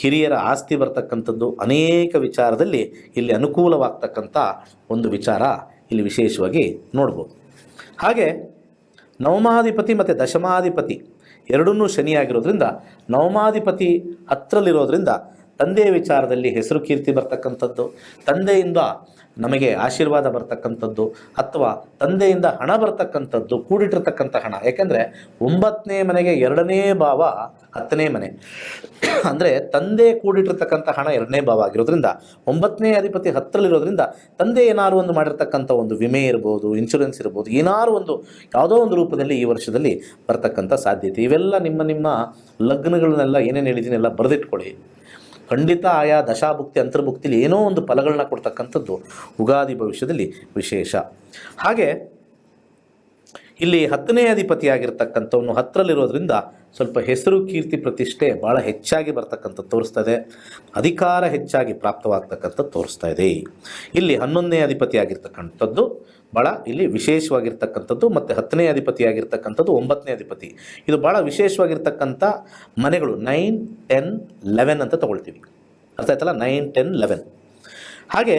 ಹಿರಿಯರ ಆಸ್ತಿ ಬರ್ತಕ್ಕಂಥದ್ದು, ಅನೇಕ ವಿಚಾರದಲ್ಲಿ ಇಲ್ಲಿ ಅನುಕೂಲವಾಗ್ತಕ್ಕಂಥ ಒಂದು ವಿಚಾರ ಇಲ್ಲಿ ವಿಶೇಷವಾಗಿ ನೋಡ್ಬೋದು. ಹಾಗೆ ನವಮಾಧಿಪತಿ ಮತ್ತು ದಶಮಾಧಿಪತಿ ಎರಡನ್ನೂ ಶನಿಯಾಗಿರೋದ್ರಿಂದ ನವಮಾಧಿಪತಿ ಹತ್ರಲ್ಲಿರೋದ್ರಿಂದ ತಂದೆಯ ವಿಚಾರದಲ್ಲಿ ಹೆಸರು ಕೀರ್ತಿ ಬರ್ತಕ್ಕಂಥದ್ದು, ತಂದೆಯಿಂದ ನಮಗೆ ಆಶೀರ್ವಾದ ಬರ್ತಕ್ಕಂಥದ್ದು, ಅಥವಾ ತಂದೆಯಿಂದ ಹಣ ಬರ್ತಕ್ಕಂಥದ್ದು, ಕೂಡಿಟ್ಟಿರ್ತಕ್ಕಂಥ ಹಣ. ಯಾಕೆಂದರೆ 9ನೇ ಮನೆಗೆ 2ನೇ ಭಾವ 10ನೇ ಮನೆ, ಅಂದರೆ ತಂದೆ ಕೂಡಿಟ್ಟಿರ್ತಕ್ಕಂಥ ಹಣ 2ನೇ ಭಾವ ಆಗಿರೋದ್ರಿಂದ 9ನೇ ಅಧಿಪತಿ ಹತ್ತರಲ್ಲಿರೋದ್ರಿಂದ ತಂದೆ ಏನಾದ್ರು ಒಂದು ಮಾಡಿರ್ತಕ್ಕಂಥ ಒಂದು ವಿಮೆ ಇರ್ಬೋದು, ಇನ್ಶೂರೆನ್ಸ್ ಇರ್ಬೋದು, ಏನಾದ್ರು ಒಂದು ಯಾವುದೋ ಒಂದು ರೂಪದಲ್ಲಿ ಈ ವರ್ಷದಲ್ಲಿ ಬರ್ತಕ್ಕಂಥ ಸಾಧ್ಯತೆ. ಇವೆಲ್ಲ ನಿಮ್ಮ ಲಗ್ನಗಳನ್ನೆಲ್ಲ ಏನೇನು ಹೇಳಿದ್ದೀನಿ ಎಲ್ಲ ಬರೆದಿಟ್ಕೊಳ್ಳಿ. ಖಂಡಿತ ಆಯಾ ದಶಾಭುಕ್ತಿ ಅಂತರ್ಭುಕ್ತಿಲಿ ಏನೋ ಒಂದು ಫಲಗಳನ್ನ ಕೊಡ್ತಕ್ಕಂಥದ್ದು ಉಗಾದಿ ಭವಿಷ್ಯದಲ್ಲಿ ವಿಶೇಷ. ಹಾಗೆ ಇಲ್ಲಿ 10ನೇ ಅಧಿಪತಿಯಾಗಿರ್ತಕ್ಕಂಥವನು ಹತ್ತರಲ್ಲಿರೋದ್ರಿಂದ ಸ್ವಲ್ಪ ಹೆಸರು ಕೀರ್ತಿ ಪ್ರತಿಷ್ಠೆ ಭಾಳ ಹೆಚ್ಚಾಗಿ ಬರ್ತಕ್ಕಂಥದ್ದು ತೋರಿಸ್ತದೆ, ಅಧಿಕಾರ ಹೆಚ್ಚಾಗಿ ಪ್ರಾಪ್ತವಾಗ್ತಕ್ಕಂಥದ್ದು ತೋರಿಸ್ತಾ ಇದೆ. ಇಲ್ಲಿ 11ನೇ ಅಧಿಪತಿಯಾಗಿರ್ತಕ್ಕಂಥದ್ದು ಭಾಳ ಇಲ್ಲಿ ವಿಶೇಷವಾಗಿರ್ತಕ್ಕಂಥದ್ದು, ಮತ್ತು 10ನೇ ಅಧಿಪತಿಯಾಗಿರ್ತಕ್ಕಂಥದ್ದು 9ನೇ ಅಧಿಪತಿ. ಇದು ಭಾಳ ವಿಶೇಷವಾಗಿರ್ತಕ್ಕಂಥ ಮನೆಗಳು 9, 10, 11 ಅಂತ ತೊಗೊಳ್ತೀವಿ. ಅರ್ಥ ಆಯ್ತಲ್ಲ, 9, 10, 11. ಹಾಗೆ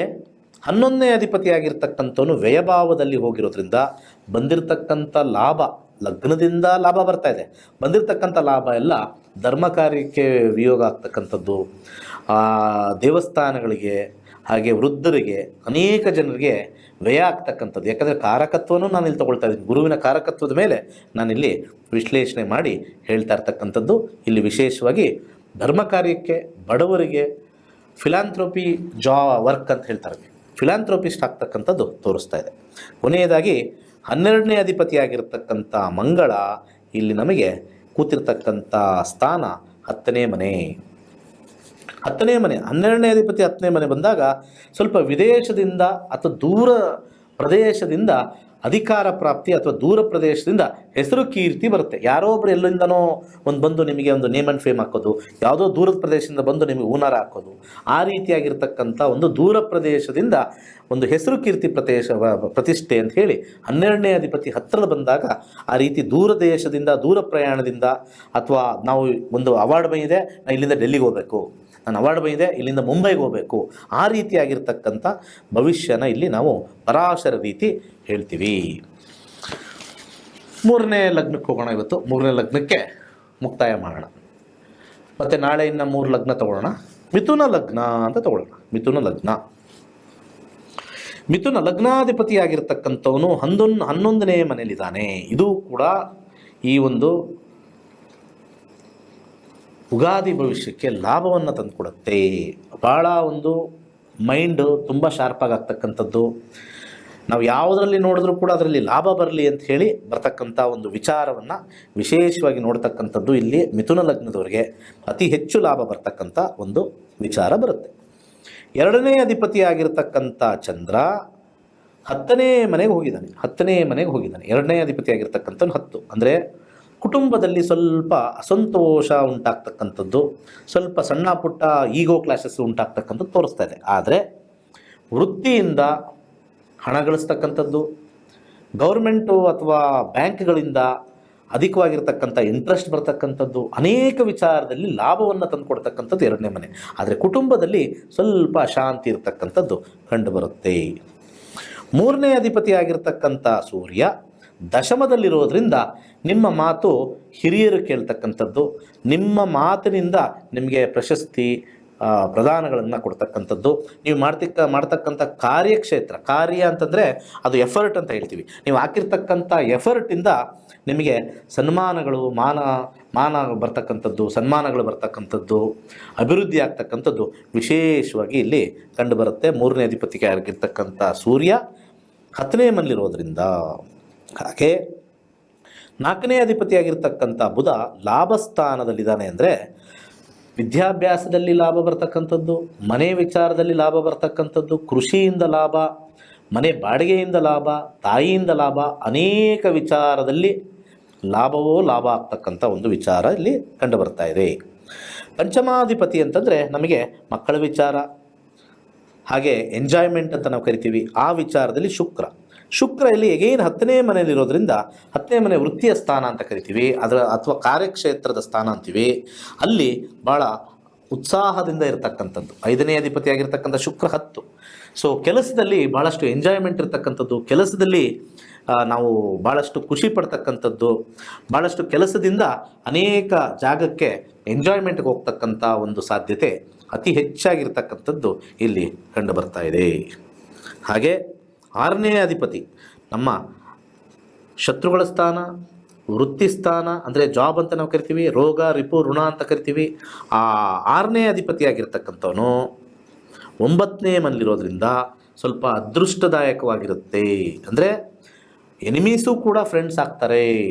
11ನೇ ಅಧಿಪತಿಯಾಗಿರ್ತಕ್ಕಂಥವನು ವ್ಯಯಭಾವದಲ್ಲಿ ಹೋಗಿರೋದ್ರಿಂದ ಬಂದಿರತಕ್ಕಂಥ ಲಾಭ, ಲಗ್ನದಿಂದ ಲಾಭ ಬರ್ತಾ ಇದೆ, ಬಂದಿರತಕ್ಕಂಥ ಲಾಭ ಎಲ್ಲ ಧರ್ಮ ಕಾರ್ಯಕ್ಕೆ ವಿಯೋಗ ಆಗ್ತಕ್ಕಂಥದ್ದು, ದೇವಸ್ಥಾನಗಳಿಗೆ, ಹಾಗೆ ವೃದ್ಧರಿಗೆ, ಅನೇಕ ಜನರಿಗೆ ವ್ಯಯ ಆಗ್ತಕ್ಕಂಥದ್ದು. ಯಾಕಂದರೆ ಕಾರಕತ್ವನೂ ನಾನು ಇಲ್ಲಿ ತೊಗೊಳ್ತಾ ಇದ್ದೀನಿ, ಗುರುವಿನ ಕಾರಕತ್ವದ ಮೇಲೆ ನಾನಿಲ್ಲಿ ವಿಶ್ಲೇಷಣೆ ಮಾಡಿ ಹೇಳ್ತಾ ಇರ್ತಕ್ಕಂಥದ್ದು. ಇಲ್ಲಿ ವಿಶೇಷವಾಗಿ ಧರ್ಮ ಕಾರ್ಯಕ್ಕೆ, ಬಡವರಿಗೆ, ಫಿಲಾಂಥ್ರೋಪಿ ವರ್ಕ್ ಅಂತ ಹೇಳ್ತಾರೆ, ಫಿಲಾಂಥ್ರೋಪಿಸ್ಟ್ ಆಗ್ತಕ್ಕಂಥದ್ದು ತೋರಿಸ್ತಾ ಇದೆ. ಕೊನೆಯದಾಗಿ 12ನೇ ಅಧಿಪತಿಯಾಗಿರ್ತಕ್ಕಂಥ ಮಂಗಳ ಇಲ್ಲಿ ನಮಗೆ ಕೂತಿರ್ತಕ್ಕಂಥ ಸ್ಥಾನ 10ನೇ ಮನೆ. 10ನೇ ಮನೆ, 12ನೇ ಅಧಿಪತಿ 10ನೇ ಮನೆ ಬಂದಾಗ ಸ್ವಲ್ಪ ವಿದೇಶದಿಂದ ಅಥವಾ ದೂರ ಪ್ರದೇಶದಿಂದ ಅಧಿಕಾರ ಪ್ರಾಪ್ತಿ ಅಥವಾ ದೂರ ಪ್ರದೇಶದಿಂದ ಹೆಸರು ಕೀರ್ತಿ ಬರುತ್ತೆ. ಯಾರೋ ಒಬ್ರು ಎಲ್ಲಿಂದನೋ ಒಂದು ಬಂದು ನಿಮಗೆ ಒಂದು ನೇಮ್ ಆ್ಯಂಡ್ ಫೇಮ್ ಹಾಕೋದು, ಯಾವುದೋ ದೂರದ ಪ್ರದೇಶದಿಂದ ಬಂದು ನಿಮಗೆ ಹೂನಾರ ಹಾಕೋದು, ಆ ರೀತಿಯಾಗಿರ್ತಕ್ಕಂಥ ಒಂದು ದೂರ ಪ್ರದೇಶದಿಂದ ಒಂದು ಹೆಸರು ಕೀರ್ತಿ ಪ್ರತಿಷ್ಠೆ ಅಂತ ಹೇಳಿ 12ನೇ ಅಧಿಪತಿ ಹತ್ತಿರ ಬಂದಾಗ ಆ ರೀತಿ ದೂರ ದೇಶದಿಂದ, ದೂರ ಪ್ರಯಾಣದಿಂದ, ಅಥವಾ ನಾವು ಒಂದು ಅವಾರ್ಡ್ ಬಂದಿದೆ ನಾನು ಇಲ್ಲಿಂದ ಡೆಲ್ಲಿಗೆ ಹೋಗಬೇಕು, ನಾನು ಅವಾರ್ಡ್ ಬಂದಿದೆ ಇಲ್ಲಿಂದ ಮುಂಬೈಗೆ ಹೋಗಬೇಕು, ಆ ರೀತಿಯಾಗಿರ್ತಕ್ಕಂಥ ಭವಿಷ್ಯನ ಇಲ್ಲಿ ನಾವು ಪರಾಶರ ರೀತಿ ಹೇಳ್ತೀವಿ. 3ನೇ ಲಗ್ನಕ್ಕೆ ಹೋಗೋಣ. ಇವತ್ತು 3ನೇ ಲಗ್ನಕ್ಕೆ ಮುಕ್ತಾಯ ಮಾಡೋಣ. ಮತ್ತು ನಾಳೆ ಇನ್ನು 3 ಲಗ್ನ ತಗೊಳ್ಳೋಣ. ಮಿಥುನ ಲಗ್ನ ಅಂತ ತಗೊಳ್ಳೋಣ. ಮಿಥುನ ಲಗ್ನಾಧಿಪತಿಯಾಗಿರ್ತಕ್ಕಂಥವನು 11ನೇ ಮನೆಯಲ್ಲಿದ್ದಾನೆ. ಇದು ಕೂಡ ಈ ಒಂದು ಉಗಾದಿ ಭವಿಷ್ಯಕ್ಕೆ ಲಾಭವನ್ನು ತಂದುಕೊಡುತ್ತೆ. ಭಾಳ ಒಂದು ಮೈಂಡು ತುಂಬ ಶಾರ್ಪಾಗಿ ಆಗ್ತಕ್ಕಂಥದ್ದು. ನಾವು ಯಾವುದರಲ್ಲಿ ನೋಡಿದ್ರೂ ಕೂಡ ಅದರಲ್ಲಿ ಲಾಭ ಬರಲಿ ಅಂತ ಹೇಳಿ ಬರ್ತಕ್ಕಂಥ ಒಂದು ವಿಚಾರವನ್ನು ವಿಶೇಷವಾಗಿ ನೋಡ್ತಕ್ಕಂಥದ್ದು ಇಲ್ಲಿ ಮಿಥುನ ಲಗ್ನದವರಿಗೆ ಅತಿ ಹೆಚ್ಚು ಲಾಭ ಬರ್ತಕ್ಕಂಥ ಒಂದು ವಿಚಾರ ಬರುತ್ತೆ. 2ನೇ ಅಧಿಪತಿಯಾಗಿರ್ತಕ್ಕಂಥ ಚಂದ್ರ 10ನೇ ಮನೆಗೆ ಹೋಗಿದ್ದಾನೆ. 2ನೇ ಅಧಿಪತಿಯಾಗಿರ್ತಕ್ಕಂಥವ್ನು 10 ಅಂದರೆ ಕುಟುಂಬದಲ್ಲಿ ಸ್ವಲ್ಪ ಅಸಂತೋಷ ಉಂಟಾಗ್ತಕ್ಕಂಥದ್ದು, ಸ್ವಲ್ಪ ಸಣ್ಣ ಪುಟ್ಟ ಈಗೋ ಕ್ಲಾಶಸ್ ಉಂಟಾಗ್ತಕ್ಕಂಥದ್ದು ತೋರಿಸ್ತಾ ಇದೆ. ಆದರೆ ವೃತ್ತಿಯಿಂದ ಹಣ ಗಳಿಸ್ತಕ್ಕಂಥದ್ದು, ಗೌರ್ಮೆಂಟು ಅಥವಾ ಬ್ಯಾಂಕ್ಗಳಿಂದ ಅಧಿಕವಾಗಿರ್ತಕ್ಕಂಥ ಇಂಟ್ರೆಸ್ಟ್ ಬರ್ತಕ್ಕಂಥದ್ದು, ಅನೇಕ ವಿಚಾರದಲ್ಲಿ ಲಾಭವನ್ನು ತಂದುಕೊಡ್ತಕ್ಕಂಥದ್ದು 2ನೇ ಮನೆ. ಆದರೆ ಕುಟುಂಬದಲ್ಲಿ ಸ್ವಲ್ಪ ಅಶಾಂತಿ ಇರತಕ್ಕಂಥದ್ದು ಕಂಡುಬರುತ್ತೆ. 3ನೇ ಅಧಿಪತಿಯಾಗಿರ್ತಕ್ಕಂಥ ಸೂರ್ಯ ದಶಮದಲ್ಲಿರೋದ್ರಿಂದ ನಿಮ್ಮ ಮಾತು ಹಿರಿಯರು ಕೇಳ್ತಕ್ಕಂಥದ್ದು, ನಿಮ್ಮ ಮಾತಿನಿಂದ ನಿಮಗೆ ಪ್ರಶಸ್ತಿ ಪ್ರದಾನಗಳನ್ನು ಕೊಡ್ತಕ್ಕಂಥದ್ದು, ನೀವು ಮಾಡ್ತಕ್ಕಂಥ ಕಾರ್ಯ ಅಂತಂದರೆ ಅದು ಎಫರ್ಟ್ ಅಂತ ಹೇಳ್ತೀವಿ. ನೀವು ಹಾಕಿರ್ತಕ್ಕಂಥ ಎಫರ್ಟಿಂದ ನಿಮಗೆ ಸನ್ಮಾನಗಳು, ಮಾನ ಬರ್ತಕ್ಕಂಥದ್ದು, ಸನ್ಮಾನಗಳು ಬರ್ತಕ್ಕಂಥದ್ದು, ಅಭಿವೃದ್ಧಿ ಆಗ್ತಕ್ಕಂಥದ್ದು ವಿಶೇಷವಾಗಿ ಇಲ್ಲಿ ಕಂಡುಬರುತ್ತೆ. 3ನೇ ಅಧಿಪತಿಗೆ ಆಗಿರ್ತಕ್ಕಂಥ ಸೂರ್ಯ 10ನೇ ಮನೆಯಲ್ಲಿರೋದ್ರಿಂದ. ಹಾಗೆ 4ನೇ ಅಧಿಪತಿಯಾಗಿರ್ತಕ್ಕಂಥ ಬುಧ ಲಾಭಸ್ಥಾನದಲ್ಲಿದ್ದಾನೆ. ಅಂದರೆ ವಿದ್ಯಾಭ್ಯಾಸದಲ್ಲಿ ಲಾಭ ಬರ್ತಕ್ಕಂಥದ್ದು, ಮನೆ ವಿಚಾರದಲ್ಲಿ ಲಾಭ ಬರ್ತಕ್ಕಂಥದ್ದು, ಕೃಷಿಯಿಂದ ಲಾಭ, ಮನೆ ಬಾಡಿಗೆಯಿಂದ ಲಾಭ, ತಾಯಿಯಿಂದ ಲಾಭ, ಅನೇಕ ವಿಚಾರದಲ್ಲಿ ಲಾಭ ಆಗ್ತಕ್ಕಂಥ ಒಂದು ವಿಚಾರ ಇಲ್ಲಿ ಕಂಡುಬರ್ತಾ ಇದೆ. ಪಂಚಮಾಧಿಪತಿ ಅಂತಂದರೆ ನಮಗೆ ಮಕ್ಕಳ ವಿಚಾರ, ಹಾಗೆ ಎಂಜಾಯ್ಮೆಂಟ್ ಅಂತ ನಾವು ಕರಿತೀವಿ, ಆ ವಿಚಾರದಲ್ಲಿ ಶುಕ್ರ ಇಲ್ಲಿ ಎಗೈನ್ 10ನೇ ಮನೆಯಲ್ಲಿರೋದ್ರಿಂದ 10ನೇ ಮನೆ ವೃತ್ತಿಯ ಸ್ಥಾನ ಅಂತ ಕರಿತೀವಿ, ಅಥವಾ ಕಾರ್ಯಕ್ಷೇತ್ರದ ಸ್ಥಾನ ಅಂತೀವಿ. ಅಲ್ಲಿ ಭಾಳ ಉತ್ಸಾಹದಿಂದ ಇರತಕ್ಕಂಥದ್ದು. 5ನೇ ಅಧಿಪತಿಯಾಗಿರ್ತಕ್ಕಂಥ ಶುಕ್ರ 10. ಸೊ ಕೆಲಸದಲ್ಲಿ ಭಾಳಷ್ಟು ಎಂಜಾಯ್ಮೆಂಟ್ ಇರತಕ್ಕಂಥದ್ದು, ಕೆಲಸದಲ್ಲಿ ನಾವು ಭಾಳಷ್ಟು ಖುಷಿ ಪಡ್ತಕ್ಕಂಥದ್ದು, ಭಾಳಷ್ಟು ಕೆಲಸದಿಂದ ಅನೇಕ ಜಾಗಕ್ಕೆ ಎಂಜಾಯ್ಮೆಂಟ್ಗೆ ಹೋಗ್ತಕ್ಕಂಥ ಒಂದು ಸಾಧ್ಯತೆ ಅತಿ ಹೆಚ್ಚಾಗಿರ್ತಕ್ಕಂಥದ್ದು ಇಲ್ಲಿ ಕಂಡು ಬರ್ತಾ ಇದೆ. ಹಾಗೆ 6ನೇ ಅಧಿಪತಿ ನಮ್ಮ ಶತ್ರುಗಳ ಸ್ಥಾನ, ವೃತ್ತಿ ಸ್ಥಾನ ಅಂದರೆ ಜಾಬ್ ಅಂತ ನಾವು ಕರಿತೀವಿ, ರೋಗ ರಿಪು ಋಣ ಅಂತ ಕರಿತೀವಿ. ಆ 6ನೇ ಅಧಿಪತಿಯಾಗಿರ್ತಕ್ಕಂಥವನು 9ನೇ ಮನೆಯಲ್ಲಿರೋದ್ರಿಂದ ಸ್ವಲ್ಪ ಅದೃಷ್ಟದಾಯಕವಾಗಿರುತ್ತೆ. ಅಂದರೆ ಎನಿಮೀಸು ಕೂಡ ಫ್ರೆಂಡ್ಸ್ ಆಗ್ತಾರೆ.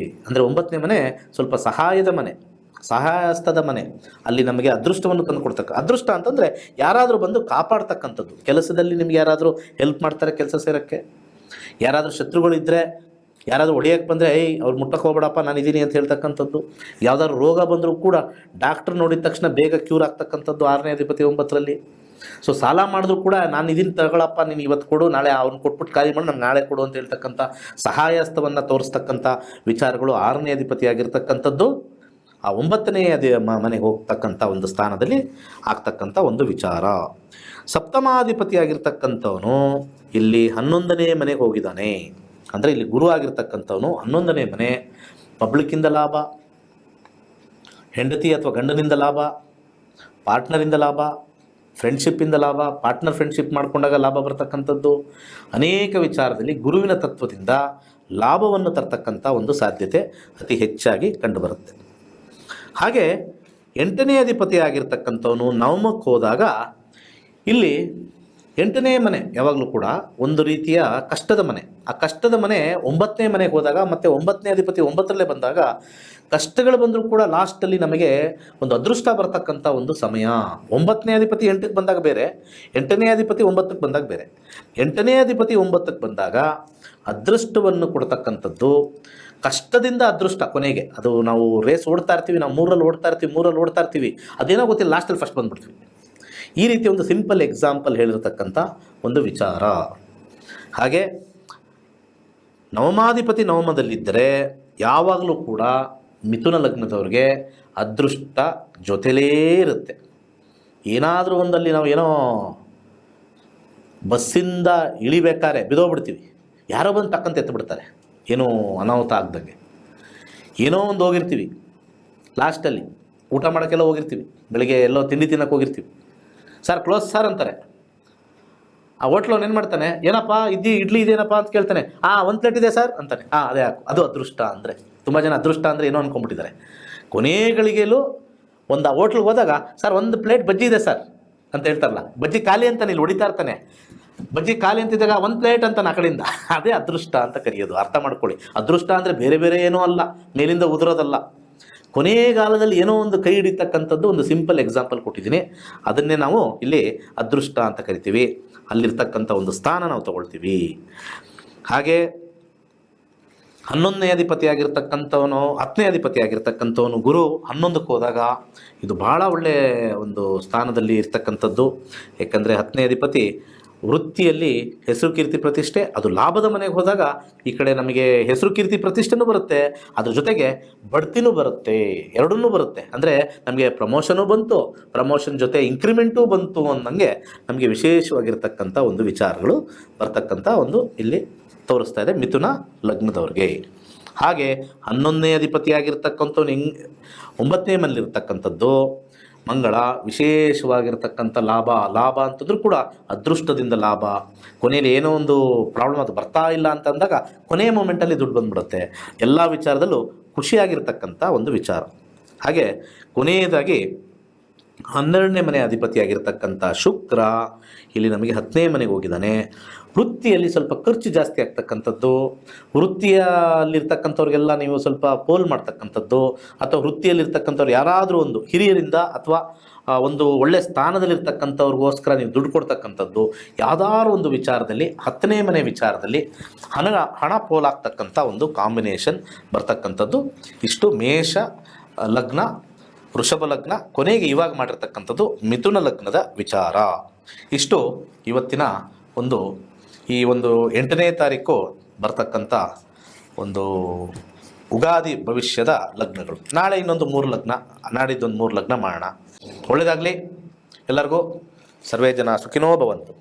ಅಂದರೆ 9ನೇ ಮನೆ ಸ್ವಲ್ಪ ಸಹಾಯದ ಮನೆ, ಸಹಾಯಸ್ತದ ಮನೆ. ಅಲ್ಲಿ ನಮಗೆ ಅದೃಷ್ಟವನ್ನು ತಂದು ಕೊಡ್ತಕ್ಕ, ಅದೃಷ್ಟ ಅಂತಂದರೆ ಯಾರಾದರೂ ಬಂದು ಕಾಪಾಡ್ತಕ್ಕಂಥದ್ದು. ಕೆಲಸದಲ್ಲಿ ನಿಮ್ಗೆ ಯಾರಾದರೂ ಹೆಲ್ಪ್ ಮಾಡ್ತಾರೆ ಕೆಲಸ ಸೇರೋಕ್ಕೆ. ಯಾರಾದರೂ ಶತ್ರುಗಳಿದ್ದರೆ, ಯಾರಾದರೂ ಹೊಡೆಯೋಕ್ಕೆ ಬಂದರೆ ಅವ್ರು ಮುಟ್ಟಕ್ಕೆ ಹೋಗ್ಬೇಡಪ್ಪ ನಾನಿದ್ದೀನಿ ಅಂತ ಹೇಳ್ತಕ್ಕಂಥದ್ದು. ಯಾವುದಾದ್ರು ರೋಗ ಬಂದರೂ ಕೂಡ ಡಾಕ್ಟ್ರ್ ನೋಡಿದ ತಕ್ಷಣ ಬೇಗ ಕ್ಯೂರ್ ಆಗ್ತಕ್ಕಂಥದ್ದು 6ನೇ ಅಧಿಪತಿ 9ರಲ್ಲಿ. ಸೊ ಸಾಲ ಮಾಡಿದ್ರು ಕೂಡ ನಾನು ಇದನ್ನು ತಗೊಳಪ್ಪ, ನೀನು ಇವತ್ತು ಕೊಡು, ನಾಳೆ ಅವ್ನು ಕೊಟ್ಬಿಟ್ಟು ಖಾಲಿ ಮಾಡಿ ನಾನು ನಾಳೆ ಕೊಡು ಅಂತ ಹೇಳ್ತಕ್ಕಂಥ ಸಹಾಯಸ್ತವನ್ನು ತೋರಿಸ್ತಕ್ಕಂಥ ವಿಚಾರಗಳು 6ನೇ ಅಧಿಪತಿಯಾಗಿರ್ತಕ್ಕಂಥದ್ದು ಆ 9ನೇ ಮನೆಗೆ ಹೋಗ್ತಕ್ಕಂಥ ಒಂದು ಸ್ಥಾನದಲ್ಲಿ ಆಗ್ತಕ್ಕಂಥ ಒಂದು ವಿಚಾರ. ಸಪ್ತಮಾಧಿಪತಿಯಾಗಿರ್ತಕ್ಕಂಥವನು ಇಲ್ಲಿ 11ನೇ ಮನೆಗೆ ಹೋಗಿದ್ದಾನೆ. ಅಂದರೆ ಇಲ್ಲಿ ಗುರು ಆಗಿರ್ತಕ್ಕಂಥವನು 11ನೇ ಮನೆ, ಪಬ್ಲಿಕ್ಕಿಂದ ಲಾಭ, ಹೆಂಡತಿ ಅಥವಾ ಗಂಡನಿಂದ ಲಾಭ, ಪಾರ್ಟ್ನರಿಂದ ಲಾಭ, ಫ್ರೆಂಡ್ಶಿಪ್ಪಿಂದ ಲಾಭ, ಪಾರ್ಟ್ನರ್ ಫ್ರೆಂಡ್ಶಿಪ್ ಮಾಡಿಕೊಂಡಾಗ ಲಾಭ ಬರ್ತಕ್ಕಂಥದ್ದು, ಅನೇಕ ವಿಚಾರದಲ್ಲಿ ಗುರುವಿನ ತತ್ವದಿಂದ ಲಾಭವನ್ನು ತರ್ತಕ್ಕಂಥ ಒಂದು ಸಾಧ್ಯತೆ ಅತಿ ಹೆಚ್ಚಾಗಿ ಕಂಡುಬರುತ್ತೆ. ಹಾಗೆ 8ನೇ ಅಧಿಪತಿ ಆಗಿರ್ತಕ್ಕಂಥವನು ನವಮಕ್ಕೆ ಹೋದಾಗ ಇಲ್ಲಿ 8ನೇ ಮನೆ ಯಾವಾಗಲೂ ಕೂಡ ಒಂದು ರೀತಿಯ ಕಷ್ಟದ ಮನೆ. ಆ ಕಷ್ಟದ ಮನೆ 9ನೇ ಮನೆಗೆ ಹೋದಾಗ ಮತ್ತು 9ನೇ ಅಧಿಪತಿ 9ರಲ್ಲೇ ಬಂದಾಗ ಕಷ್ಟಗಳು ಬಂದರೂ ಕೂಡ ಲಾಸ್ಟಲ್ಲಿ ನಮಗೆ ಒಂದು ಅದೃಷ್ಟ ಬರ್ತಕ್ಕಂಥ ಒಂದು ಸಮಯ. 9ನೇ ಅಧಿಪತಿ 8ಕ್ಕೆ ಬಂದಾಗ ಬೇರೆ, 8ನೇ ಅಧಿಪತಿ 9ಕ್ಕೆ ಬಂದಾಗ ಬೇರೆ. 8ನೇ ಅಧಿಪತಿ 9ಕ್ಕೆ ಬಂದಾಗ ಅದೃಷ್ಟವನ್ನು ಕೊಡ್ತಕ್ಕಂಥದ್ದು, ಕಷ್ಟದಿಂದ ಅದೃಷ್ಟ ಕೊನೆಗೆ. ಅದು ನಾವು ರೇಸ್ ಓಡ್ತಾ ಇರ್ತೀವಿ, ನಾವು 3ರಲ್ಲಿ ಓಡ್ತಾ ಇರ್ತೀವಿ, ಅದೇನೋ ಗೊತ್ತಿಲ್ಲ, ಲಾಸ್ಟಲ್ಲಿ ಫಸ್ಟ್ ಬಂದುಬಿಡ್ತೀವಿ. ಈ ರೀತಿ ಒಂದು ಸಿಂಪಲ್ ಎಕ್ಸಾಂಪಲ್ ಹೇಳಿರ್ತಕ್ಕಂಥ ಒಂದು ವಿಚಾರ. ಹಾಗೆ ನವಮಾಧಿಪತಿ ನವಮದಲ್ಲಿದ್ದರೆ ಯಾವಾಗಲೂ ಕೂಡ ಮಿಥುನ ಲಗ್ನದವ್ರಿಗೆ ಅದೃಷ್ಟ ಜೊತೆಲೇ ಇರುತ್ತೆ. ಏನಾದರೂ ಒಂದಲ್ಲಿ ನಾವು ಏನೋ ಬಸ್ಸಿಂದ ಇಳಿಬೇಕಾದ್ರೆ ಬಿದ್ದೋಗ್ಬಿಡ್ತೀವಿ, ಯಾರೋ ಬಂದು ಟಕ್ಕಂತ ಎತ್ತಿಬಿಡ್ತಾರೆ, ಏನೋ ಅನಾಹುತ ಆಗ್ದಂಗೆ. ಏನೋ ಒಂದು ಹೋಗಿರ್ತೀವಿ, ಲಾಸ್ಟಲ್ಲಿ ಊಟ ಮಾಡೋಕ್ಕೆಲ್ಲ ಹೋಗಿರ್ತೀವಿ, ಬೆಳಿಗ್ಗೆ ಎಲ್ಲೋ ತಿಂಡಿ ತಿನ್ನೋಕೆ ಹೋಗಿರ್ತೀವಿ, ಸರ್ ಕ್ಲೋಸ್ ಸರ್ ಅಂತಾರೆ. ಆ ಹೋಟ್ಲವ್ನು ಏನು ಮಾಡ್ತಾನೆ, ಏನಪ್ಪ ಇಡ್ಲಿ ಇದೇನಪ್ಪ ಅಂತ ಕೇಳ್ತಾನೆ. ಒಂದು ಪ್ಲೇಟ್ ಇದೆ ಸರ್ ಅಂತಾನೆ. ಅದೇ ಅದು ಅದೃಷ್ಟ. ಅಂದರೆ ತುಂಬ ಜನ ಅದೃಷ್ಟ ಅಂದರೆ ಏನೋ ಅಂದ್ಕೊಂಡ್ಬಿಟ್ಟಿದ್ದಾರೆ. ಕೊನೆ ಗಳಿಗೆಯಲ್ಲೂ ಒಂದು ಆ ಹೋಟ್ಲಿಗೆ ಹೋದಾಗ ಸರ್ 1 ಪ್ಲೇಟ್ ಬಜ್ಜಿ ಇದೆ ಸರ್ ಅಂತ ಹೇಳ್ತಾರಲ್ಲ, ಬಜ್ಜಿ ಖಾಲಿ ಅಂತಾನೆ ಇಲ್ಲಿ ಹೊಡಿತಾ ಇರ್ತಾನೆ. ಬಜ್ಜಿ ಖಾಲಿ ಅಂತಿದ್ದಾಗ 1 ಪ್ಲೇಟ್ ಅಂತಾನೆ ಆ ಕಡೆಯಿಂದ. ಅದೇ ಅದೃಷ್ಟ ಅಂತ ಕರೆಯೋದು. ಅರ್ಥ ಮಾಡ್ಕೊಳ್ಳಿ, ಅದೃಷ್ಟ ಅಂದರೆ ಬೇರೆ ಬೇರೆ ಏನೋ ಅಲ್ಲ, ಮೇಲಿಂದ ಉದುರೋದಲ್ಲ. ಕೊನೆಗಾಲದಲ್ಲಿ ಏನೋ ಒಂದು ಕೈ ಹಿಡಿತಕ್ಕಂಥದ್ದು ಒಂದು ಸಿಂಪಲ್ ಎಕ್ಸಾಂಪಲ್ ಕೊಟ್ಟಿದ್ದೀನಿ. ಅದನ್ನೇ ನಾವು ಇಲ್ಲಿ ಅದೃಷ್ಟ ಅಂತ ಕರಿತೀವಿ. ಅಲ್ಲಿರ್ತಕ್ಕಂಥ ಒಂದು ಸ್ಥಾನ ನಾವು ತಗೊಳ್ತೀವಿ. ಹಾಗೆ 11ನೇ ಅಧಿಪತಿ ಆಗಿರ್ತಕ್ಕಂಥವನು, 10ನೇ ಅಧಿಪತಿ ಆಗಿರ್ತಕ್ಕಂಥವನು ಗುರು 11ಕ್ಕೆ ಹೋದಾಗ ಇದು ಭಾಳ ಒಳ್ಳೆಯ ಒಂದು ಸ್ಥಾನದಲ್ಲಿ ಇರ್ತಕ್ಕಂಥದ್ದು. ಯಾಕಂದರೆ 10ನೇ ಅಧಿಪತಿ ವೃತ್ತಿಯಲ್ಲಿ ಹೆಸರು ಕೀರ್ತಿ ಪ್ರತಿಷ್ಠೆ, ಅದು ಲಾಭದ ಮನೆಗೆ ಹೋದಾಗ ಈ ಕಡೆ ನಮಗೆ ಹೆಸರು ಕೀರ್ತಿ ಪ್ರತಿಷ್ಠೆನೂ ಬರುತ್ತೆ, ಅದ್ರ ಜೊತೆಗೆ ಬಡ್ತಿನೂ ಬರುತ್ತೆ, ಎರಡನ್ನೂ ಬರುತ್ತೆ. ಅಂದರೆ ನಮಗೆ ಪ್ರಮೋಷನೂ ಬಂತು, ಪ್ರಮೋಷನ್ ಜೊತೆ ಇಂಕ್ರಿಮೆಂಟೂ ಬಂತು ಅನ್ನಂಗೆ ನಮಗೆ ವಿಶೇಷವಾಗಿರ್ತಕ್ಕಂಥ ಒಂದು ವಿಚಾರಗಳು ಬರ್ತಕ್ಕಂಥ ಒಂದು ಇಲ್ಲಿ ತೋರಿಸ್ತಾ ಇದೆ ಮಿಥುನ ಲಗ್ನದವ್ರಿಗೆ. ಹಾಗೆ 11ನೇ ಅಧಿಪತಿಯಾಗಿರ್ತಕ್ಕಂಥವ್ನು 9ನೇ ಮನೇಲಿರ್ತಕ್ಕಂಥದ್ದು ಮಂಗಳ, ವಿಶೇಷವಾಗಿರ್ತಕ್ಕಂಥ ಲಾಭ ಅಂತಂದ್ರೂ ಕೂಡ ಅದೃಷ್ಟದಿಂದ ಲಾಭ. ಕೊನೆಯಲ್ಲಿ ಏನೋ ಒಂದು ಪ್ರಾಬ್ಲಮ್ ಅದು ಬರ್ತಾ ಇಲ್ಲ ಅಂತಂದಾಗ ಕೊನೆಯ ಮೂಮೆಂಟಲ್ಲಿ ದುಡ್ಡು ಬಂದ್ಬಿಡುತ್ತೆ. ಎಲ್ಲ ವಿಚಾರದಲ್ಲೂ ಖುಷಿಯಾಗಿರ್ತಕ್ಕಂಥ ಒಂದು ವಿಚಾರ. ಹಾಗೆ ಕೊನೆಯದಾಗಿ 12ನೇ ಮನೆ ಅಧಿಪತಿಯಾಗಿರ್ತಕ್ಕಂಥ ಶುಕ್ರ ಇಲ್ಲಿ ನಮಗೆ 10ನೇ ಮನೆಗೆ ಹೋಗಿದ್ದಾನೆ. ವೃತ್ತಿಯಲ್ಲಿ ಸ್ವಲ್ಪ ಖರ್ಚು ಜಾಸ್ತಿ ಆಗ್ತಕ್ಕಂಥದ್ದು, ವೃತ್ತಿಯಲ್ಲಿರ್ತಕ್ಕಂಥವ್ರಿಗೆಲ್ಲ ನೀವು ಸ್ವಲ್ಪ ಪೋಲ್ ಮಾಡ್ತಕ್ಕಂಥದ್ದು, ಅಥವಾ ವೃತ್ತಿಯಲ್ಲಿರ್ತಕ್ಕಂಥವ್ರು ಯಾರಾದರೂ ಒಂದು ಹಿರಿಯರಿಂದ ಅಥವಾ ಒಂದು ಒಳ್ಳೆಯ ಸ್ಥಾನದಲ್ಲಿರ್ತಕ್ಕಂಥವ್ರಿಗೋಸ್ಕರ ನೀವು ದುಡ್ಡು ಕೊಡ್ತಕ್ಕಂಥದ್ದು, ಯಾವುದಾದ್ರು ಒಂದು ವಿಚಾರದಲ್ಲಿ 10ನೇ ಮನೆ ವಿಚಾರದಲ್ಲಿ ಹಣ ಪೋಲಾಗ್ತಕ್ಕಂಥ ಒಂದು ಕಾಂಬಿನೇಷನ್ ಬರ್ತಕ್ಕಂಥದ್ದು. ಇಷ್ಟು ಮೇಷ ಲಗ್ನ, ವೃಷಭ ಲಗ್ನ, ಕೊನೆಗೆ ಇವಾಗ ಮಾಡಿರ್ತಕ್ಕಂಥದ್ದು ಮಿಥುನ ಲಗ್ನದ ವಿಚಾರ. ಇಷ್ಟು ಇವತ್ತಿನ ಈ ಒಂದು 8ನೇ ತಾರೀಕು ಬರ್ತಕ್ಕಂಥ ಒಂದು ಉಗಾದಿ ಭವಿಷ್ಯದ ಲಗ್ನಗಳು. ನಾಳೆ ಇನ್ನೊಂದು 3 ಲಗ್ನ, ನಾಡಿದ್ದೊಂದು 3 ಲಗ್ನ ಮಾಡೋಣ. ಒಳ್ಳೆಯದಾಗಲಿ ಎಲ್ಲರಿಗೂ. ಸರ್ವೇ ಜನ ಸುಖಿನೋ ಭವಂತು.